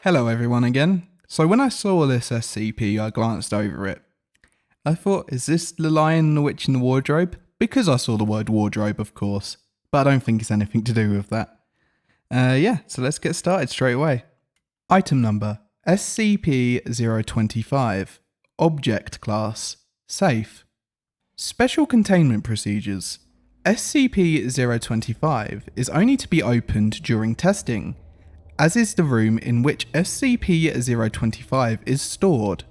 Hello everyone again. So when I saw this SCP, I glanced over it. I thought, is this The Lion and the Witch in the Wardrobe? Because I saw the word wardrobe, of course. But I don't think it's anything to do with that. So let's get started straight away. Item number, SCP-025. Object Class, Safe. Special Containment Procedures. SCP-025 is only to be opened during testing, as is the room in which SCP-025 is stored.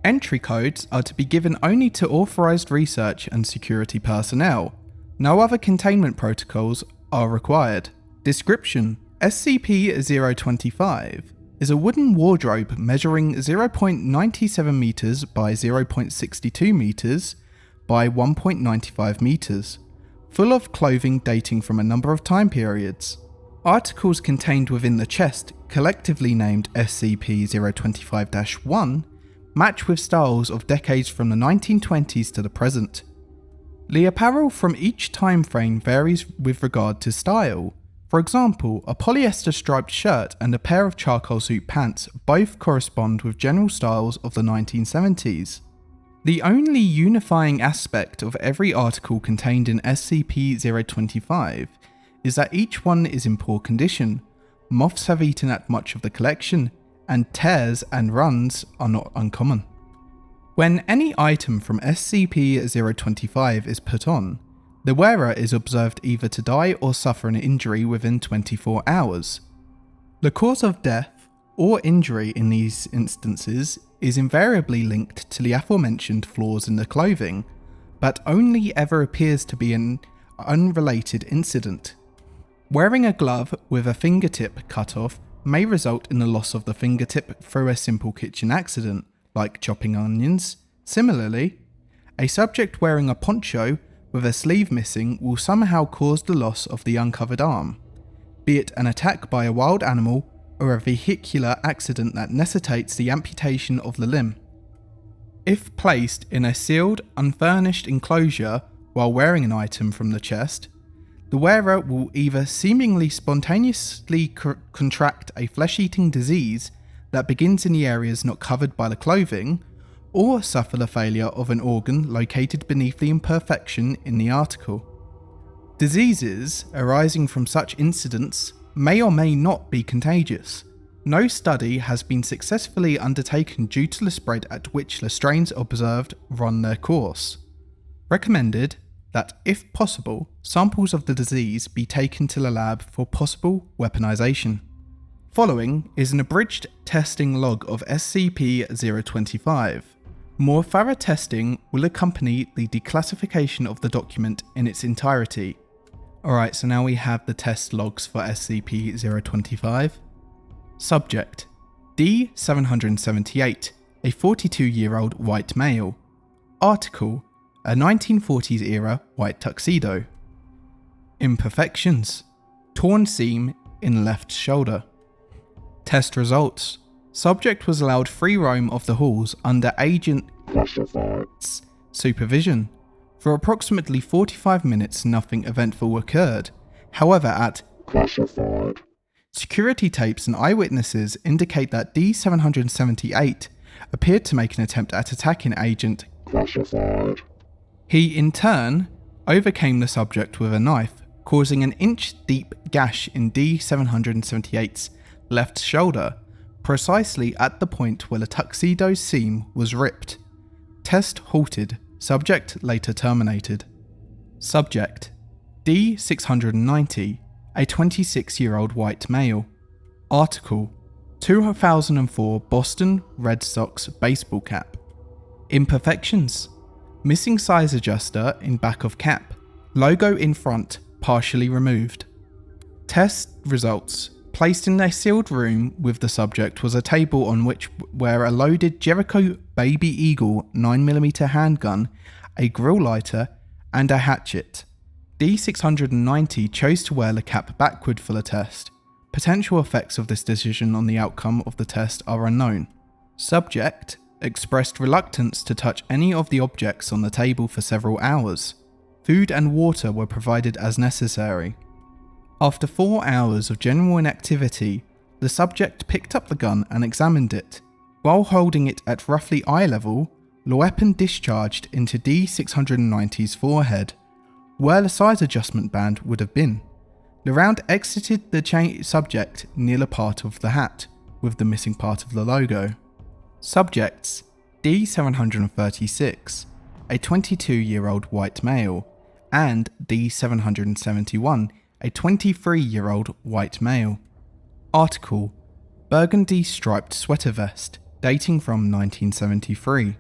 Entry codes are to be given only to authorized research and security personnel. No other containment protocols are required. Description: SCP-025 is a wooden wardrobe measuring 0.97 meters by 0.62 meters by 1.95 meters, full of clothing dating from a number of time periods. Articles contained within the chest, collectively named SCP-025-1, match with styles of decades from the 1920s to the present. The apparel from each time frame varies with regard to style. For example, a polyester striped shirt and a pair of charcoal suit pants both correspond with general styles of the 1970s. The only unifying aspect of every article contained in SCP-025 is that each one is in poor condition. Moths have eaten at much of the collection, and tears and runs are not uncommon. When any item from SCP-025 is put on, the wearer is observed either to die or suffer an injury within 24 hours. The cause of death or injury in these instances is invariably linked to the aforementioned flaws in the clothing, but only ever appears to be an unrelated incident. Wearing a glove with a fingertip cut off may result in the loss of the fingertip through a simple kitchen accident, like chopping onions. Similarly, a subject wearing a poncho with a sleeve missing will somehow cause the loss of the uncovered arm, be it an attack by a wild animal or a vehicular accident that necessitates the amputation of the limb. If placed in a sealed, unfurnished enclosure while wearing an item from the chest, the wearer will either seemingly spontaneously contract a flesh-eating disease that begins in the areas not covered by the clothing, or suffer the failure of an organ located beneath the imperfection in the article. Diseases arising from such incidents may or may not be contagious. No study has been successfully undertaken due to the spread at which the strains observed run their course. Recommended that, if possible, samples of the disease be taken to the lab for possible weaponization. Following is an abridged testing log of SCP-025. More thorough testing will accompany the declassification of the document in its entirety. Alright, so now we have the test logs for SCP-025. Subject: D-778, a 42-year-old white male. Article: a 1940s era white tuxedo. Imperfections: torn seam in left shoulder. Test results: subject was allowed free roam of the halls under Agent Classified's supervision. For approximately 45 minutes nothing eventful occurred. However, at Classified, security tapes and eyewitnesses indicate that D-778 appeared to make an attempt at attacking Agent Classified. He, in turn, overcame the subject with a knife, causing an inch-deep gash in D-778's left shoulder, precisely at the point where the tuxedo's seam was ripped. Test halted. Subject later terminated. Subject: D-690, a 26-year-old white male. Article: 2004 Boston Red Sox baseball cap. Imperfections: missing size adjuster in back of cap. Logo in front partially removed. Test results: placed in a sealed room with the subject was a table on which were a loaded Jericho Baby Eagle 9mm handgun, a grill lighter, and a hatchet. D-690 chose to wear the cap backward for the test. Potential effects of this decision on the outcome of the test are unknown. Subject expressed reluctance to touch any of the objects on the table for several hours. Food and water were provided as necessary. After 4 hours of general inactivity, the subject picked up the gun and examined it. While holding it at roughly eye level, the weapon discharged into D690's forehead, where the size adjustment band would have been. The round exited the subject near the part of the hat, with the missing part of the logo. Subjects: D736, a 22-year-old white male, and D771, a 23-year-old white male. Article: Burgundy striped sweater vest, dating from 1973.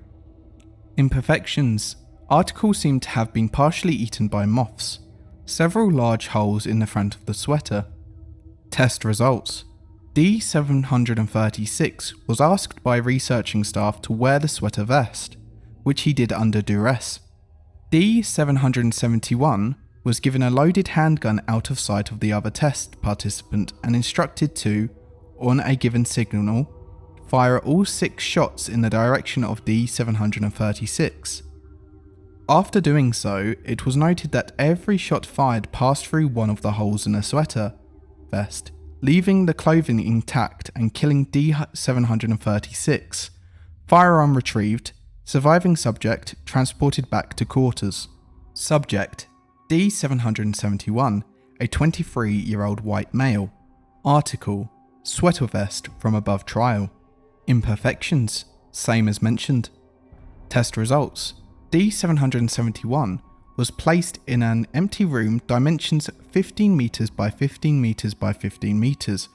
Imperfections: article seemed to have been partially eaten by moths. Several large holes in the front of the sweater. Test results: D736 was asked by researching staff to wear the sweater vest, which he did under duress. D771 was given a loaded handgun out of sight of the other test participant and instructed to, on a given signal, fire all 6 shots in the direction of D736. After doing so, it was noted that every shot fired passed through one of the holes in the sweater vest, leaving the clothing intact and killing D736. Firearm retrieved. Surviving subject transported back to quarters. Subject: D771, a 23-year-old white male. Article: sweater vest from above trial. Imperfections: same as mentioned. Test results: D771 was placed in an empty room, dimensions 15 meters by 15 meters by 15 meters.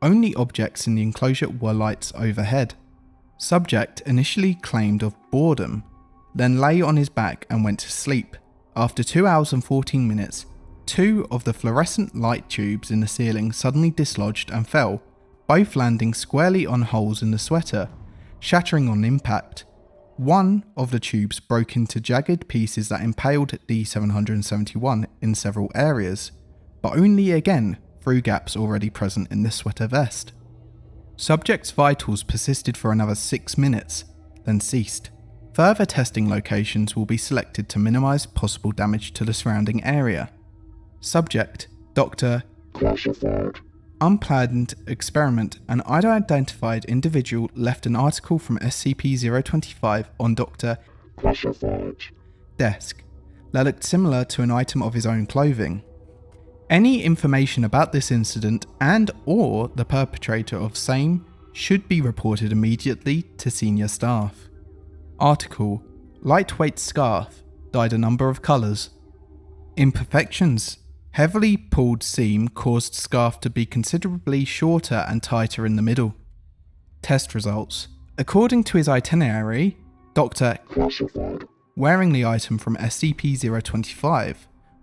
Only objects in the enclosure were lights overhead. Subject initially claimed of boredom, then lay on his back and went to sleep. After 2 hours and 14 minutes, 2 of the fluorescent light tubes in the ceiling suddenly dislodged and fell, both landing squarely on holes in the sweater, shattering on impact. One of the tubes broke into jagged pieces that impaled D771 in several areas, but only again through gaps already present in the sweater vest. Subject's vitals persisted for another 6 minutes, then ceased. Further testing locations will be selected to minimise possible damage to the surrounding area. Subject: Dr. Classified. Unplanned experiment. An unidentified individual left an article from SCP-025 on Dr. Classified's desk that looked similar to an item of his own clothing. Any information about this incident and or the perpetrator of same should be reported immediately to senior staff. Article: lightweight scarf, dyed a number of colours. Imperfections: heavily pulled seam caused scarf to be considerably shorter and tighter in the middle. Test results: according to his itinerary, Dr. Classified, wearing the item from SCP-025,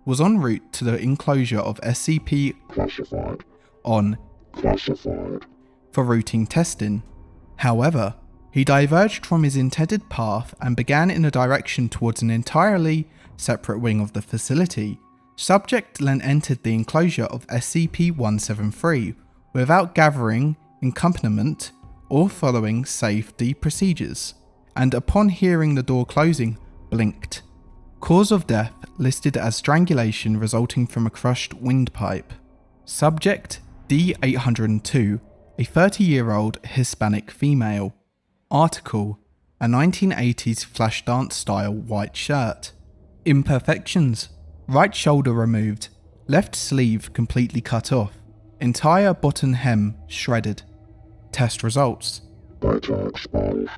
was en route to the enclosure of SCP-Classified on Classified for routine testing. However, he diverged from his intended path and began in a direction towards an entirely separate wing of the facility. Subject then entered the enclosure of SCP-173 without gathering accompaniment or following safety procedures, and upon hearing the door closing, blinked. Cause of death listed as strangulation resulting from a crushed windpipe. Subject: D802, a 30-year-old Hispanic female. Article: a 1980s flash dance style white shirt. Imperfections: right shoulder removed, left sleeve completely cut off, entire bottom hem shredded. Test results: data exposed.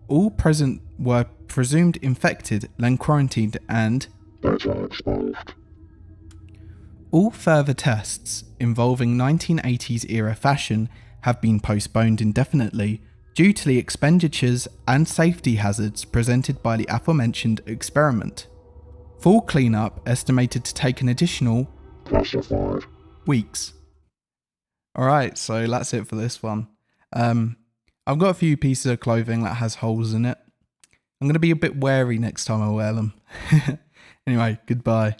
All present were presumed infected, then quarantined and data exposed. All further tests involving 1980s era fashion have been postponed indefinitely due to the expenditures and safety hazards presented by the aforementioned experiment. Full cleanup estimated to take an additional classified weeks. Alright, so that's it for this one. I've got a few pieces of clothing that has holes in it. I'm going to be a bit wary next time I wear them. Anyway, goodbye.